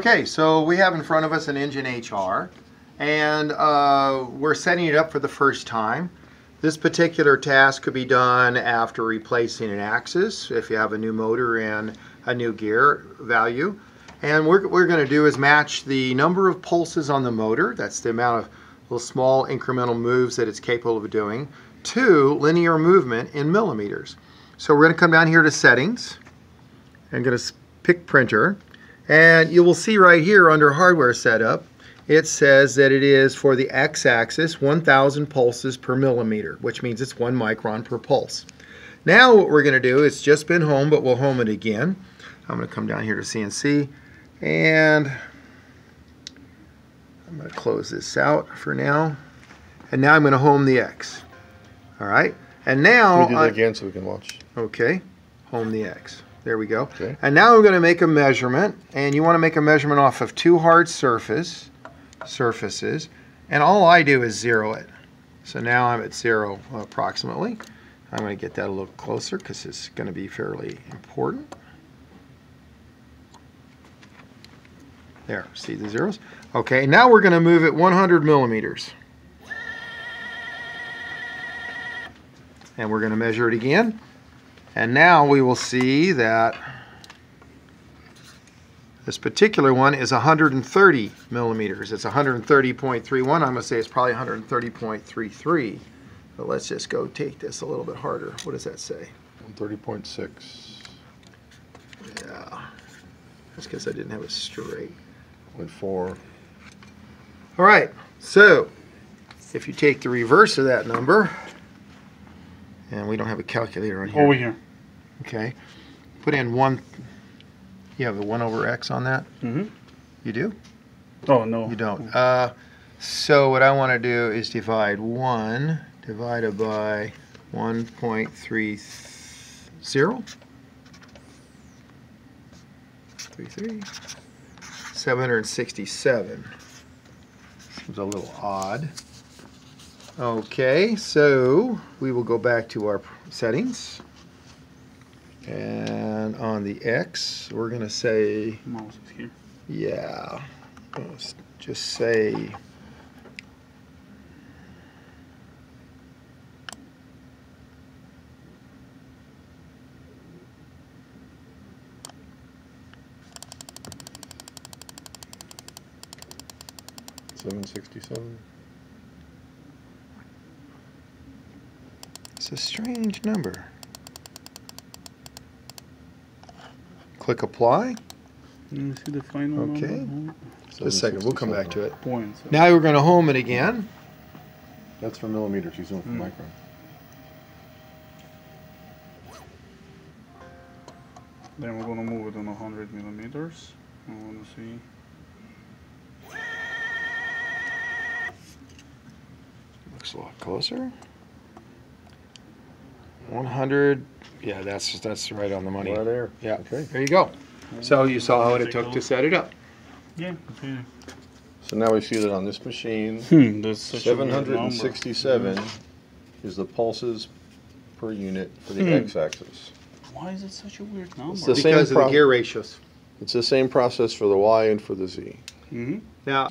Okay, so we have in front of us an engine HR, and we're setting it up for the first time. This particular task could be done after replacing an axis, if you have a new motor and a new gear value. And what we're going to do is match the number of pulses on the motor, that's the amount of little small incremental moves that it's capable of doing, to linear movement in millimeters. So we're going to come down here to settings. I'm going to pick printer, and you will see right here under hardware setup, it says that it is for the x-axis 1,000 pulses per millimeter, which means it's 1 micron per pulse. Now what we're going to do, it's just been home, but we'll home it again. I'm going to come down here to CNC, and I'm going to close this out for now. And now I'm going to home the X. All right. And now we do that again so we can watch. Okay. Home the X. There we go. Okay. And now we're going to make a measurement, and you want to make a measurement off of 2 hard surfaces, and all I do is 0 it. So now I'm at 0 approximately. I'm going to get that a little closer because it's going to be fairly important. There, see the zeros? Okay, now we're going to move it 100 millimeters. And we're going to measure it again. And now we will see that this particular one is 130 millimeters. It's 130.31. I'm going to say it's probably 130.33. But let's just go take this a little bit harder. What does that say? 130.6. Yeah. That's because I didn't have it straight. 0.4. All right. So if you take the reverse of that number, and we don't have a calculator on here. Over here. Okay. Put in 1. You have a 1 over x on that? Mm-hmm. You do? Oh, no. You don't. So what I want to do is divide 1 divided by 1.30. 33. 767. Seems a little odd. Okay, so we will go back to our settings, and on the X we're going to say, Mouse is here. yeah, let's just say 767. It's a strange number. Click apply. Let me see the final Okay. number. Just a second, we'll come back to it. Points. Now we're going to home it again. That's for millimeters. He's doing for micron. Then we're going to move it on 100 millimeters. I want to see. Looks a lot closer. 100. Yeah, that's right on the money. Right there. Yeah. Okay. There you go. So you saw what it took to set it up. Yeah. Okay. So now we see that on this machine, That's such a weird number. 767 is the pulses per unit for the x-axis. Why is it such a weird number? It's the same Because of the gear ratios. It's the same process for the Y and for the Z. Mm-hmm. Now.